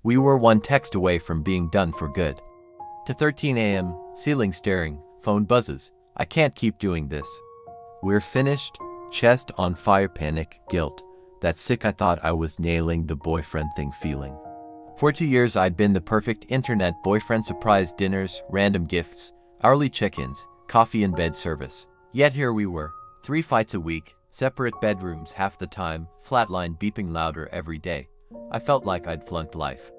We were one text away from being done for good. To 13 a.m., ceiling staring, phone buzzes. I can't keep doing this. We're finished, chest on fire, panic, guilt. That sick I thought I was nailing the boyfriend thing feeling. For 2 years I'd been the perfect internet boyfriend, surprise dinners, random gifts, hourly check-ins, coffee in bed service. Yet here we were, 3 fights a week, separate bedrooms half the time, flatline beeping louder every day. I felt like I'd flunked life.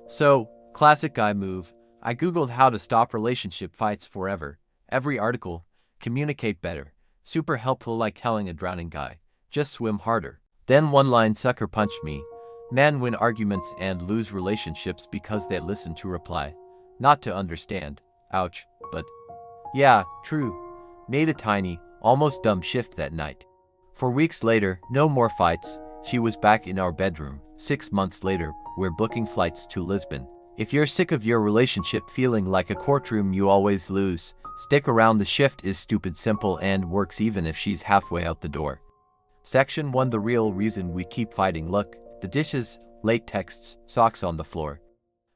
So, classic guy move, I googled how to stop relationship fights forever. Every article, communicate better, super helpful, like telling a drowning guy, just swim harder. Then one line sucker punched me. Men win arguments and lose relationships because they listen to reply, not to understand. Ouch, but yeah, true. Made a tiny, almost dumb shift that night. For weeks later, no more fights. She was back in our bedroom. 6 months later, we're booking flights to Lisbon. If you're sick of your relationship feeling like a courtroom you always lose, stick around. The shift is stupid simple and works even if she's halfway out the door. Section 1. The real reason we keep fighting. Look, the dishes, late texts, socks on the floor.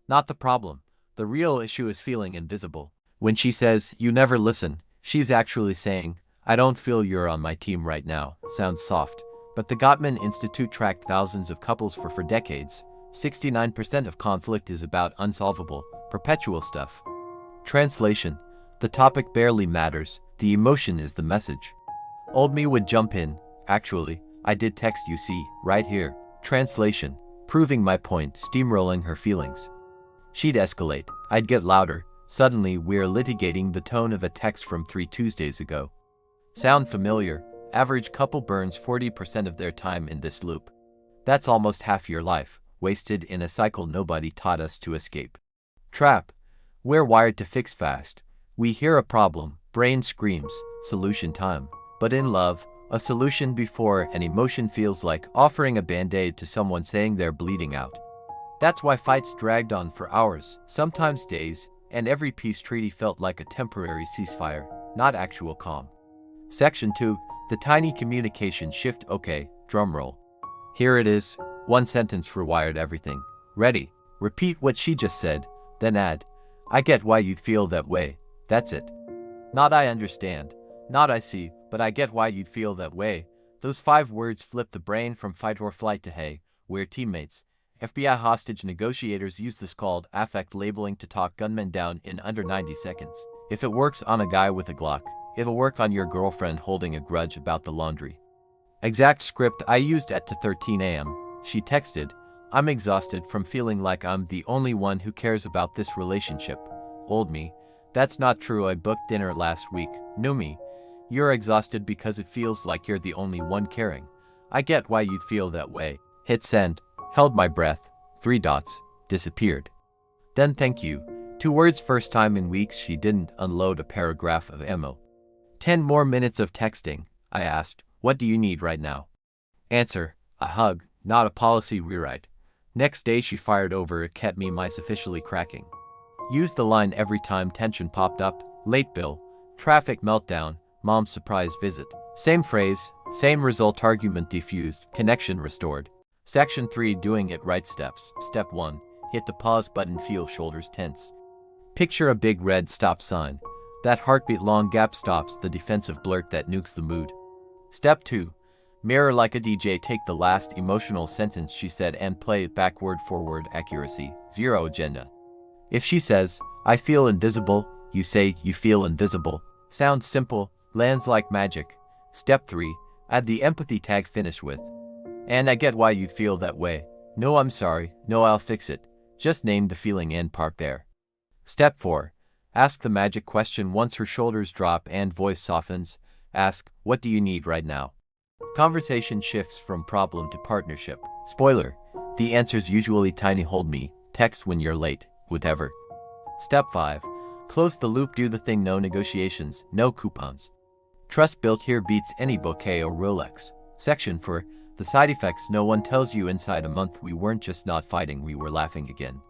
Not the problem. The real issue is feeling invisible. When she says, "You never listen," she's actually saying, "I don't feel you're on my team right now." Sounds soft, but the Gottman Institute tracked thousands of couples for decades. 69% of conflict is about unsolvable, perpetual stuff. Translation: the topic barely matters, the emotion is the message. Old me would jump in, "Actually, I did text you, see, right here." Translation: proving my point, steamrolling her feelings. She'd escalate, I'd get louder. Suddenly we're litigating the tone of a text from 3 Tuesdays ago. Sound familiar? Average couple burns 40% of their time in this loop. That's almost half your life, wasted in a cycle nobody taught us to escape. Trap. We're wired to fix fast. We hear a problem, brain screams, solution time. But in love, a solution before an emotion feels like offering a band-aid to someone saying they're bleeding out. That's why fights dragged on for hours, sometimes days, and every peace treaty felt like a temporary ceasefire, not actual calm. Section 2. The tiny communication shift. Okay, drumroll. Here it is. One sentence rewired everything. Ready? Repeat what she just said, then add, "I get why you'd feel that way." That's it. Not "I understand," not "I see," but "I get why you'd feel that way." Those 5 words flip the brain from fight or flight to "hey, we're teammates." FBI hostage negotiators use this called affect labeling to talk gunmen down in under 90 seconds. If it works on a guy with a Glock, it'll work on your girlfriend holding a grudge about the laundry. Exact script I used at 13 a.m. She texted, "I'm exhausted from feeling like I'm the only one who cares about this relationship." Old me. That's not true. I booked dinner last week. New me. You're exhausted because it feels like you're the only one caring. I get why you'd feel that way. Hit send. Held my breath. 3 dots. Disappeared. Then thank you. 2 words. First time in weeks she didn't unload a paragraph of ammo. 10 more minutes of texting. I asked, "What do you need right now?" Answer: a hug, not a policy rewrite. Next day she fired over. It kept me mice officially cracking. Used the line every time tension popped up. Late bill, traffic meltdown, mom's surprise visit. Same phrase, same result. Argument diffused, connection restored. Section 3. Doing it right. Steps. Step 1. Hit the pause button. Feel shoulders tense. Picture a big red stop sign. That heartbeat long gap stops the defensive blurt that nukes the mood. Step 2. Mirror like a DJ. Take the last emotional sentence she said and play it backward forward. Accuracy, 0 agenda. If she says, "I feel invisible," you say, "You feel invisible." Sounds simple, lands like magic. Step 3. Add the empathy tag. Finish with, "And I get why you feel that way." No "I'm sorry," no "I'll fix it." Just name the feeling and park there. Step 4. Ask the magic question. Once her shoulders drop and voice softens, ask, "What do you need right now?" Conversation shifts from problem to partnership. Spoiler: the answer's usually tiny. Hold me, text when you're late, whatever. Step 5. Close the loop. Do the thing. No negotiations, no coupons. Trust built here beats any bouquet or Rolex. Section 4. The side effects. No one tells you inside a month we weren't just not fighting, we were laughing again.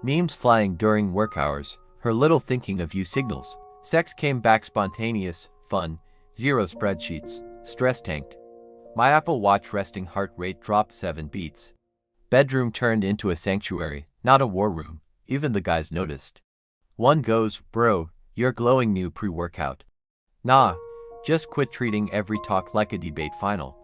Memes flying during work hours. Her little thinking of you signals. Sex came back spontaneous, fun, 0 spreadsheets, stress tanked. My Apple Watch resting heart rate dropped 7 beats. Bedroom turned into a sanctuary, not a war room. Even the guys noticed. One goes, bro, you're glowing new pre-workout. Nah, just quit treating every talk like a debate final.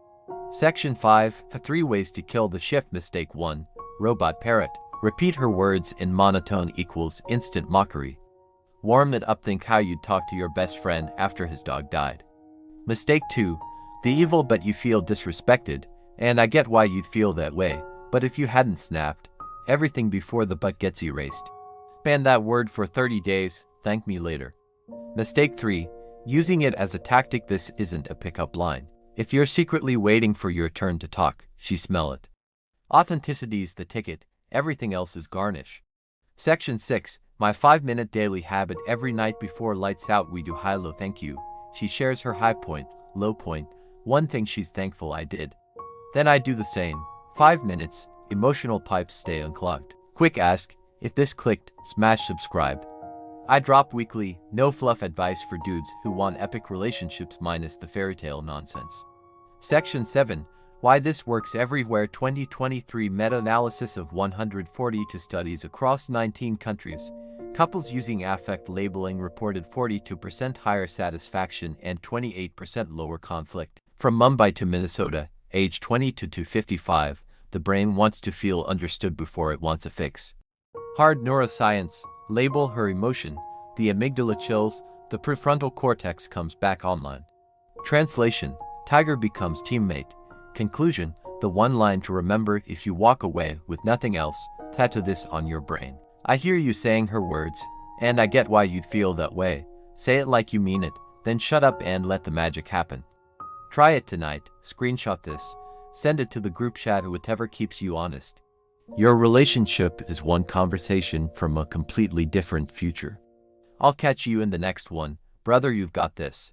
Section 5, 3 ways to kill the shift. Mistake 1, robot parrot. Repeat her words in monotone equals instant mockery. Warm it up. Think how you'd talk to your best friend after his dog died. Mistake 2, the evil but you feel disrespected, and I get why you'd feel that way, but if you hadn't snapped, everything before the but gets erased. Ban that word for 30 days, thank me later. Mistake 3, using it as a tactic. This isn't a pickup line. If you're secretly waiting for your turn to talk, she smell it. Authenticity's the ticket, everything else is garnish. Section 6, my 5-minute daily habit. Every night before lights out we do high-low thank you. She shares her high point, low point, one thing she's thankful I did. Then I do the same. 5 minutes, emotional pipes stay unclogged. Quick ask, if this clicked, smash subscribe. I drop weekly, no fluff advice for dudes who want epic relationships minus the fairytale nonsense. Section 7, why this works everywhere. 2023 meta-analysis of 142 studies across 19 countries. Couples using affect labeling reported 42% higher satisfaction and 28% lower conflict. From Mumbai to Minnesota, age 22 to 55, the brain wants to feel understood before it wants a fix. Hard neuroscience, label her emotion, the amygdala chills, the prefrontal cortex comes back online. Translation, tiger becomes teammate. Conclusion, the one line to remember if you walk away with nothing else, tattoo this on your brain. I hear you saying her words, and I get why you'd feel that way. Say it like you mean it, then shut up and let the magic happen. Try it tonight, screenshot this, send it to the group chat or whatever keeps you honest. Your relationship is one conversation from a completely different future. I'll catch you in the next one, brother. You've got this.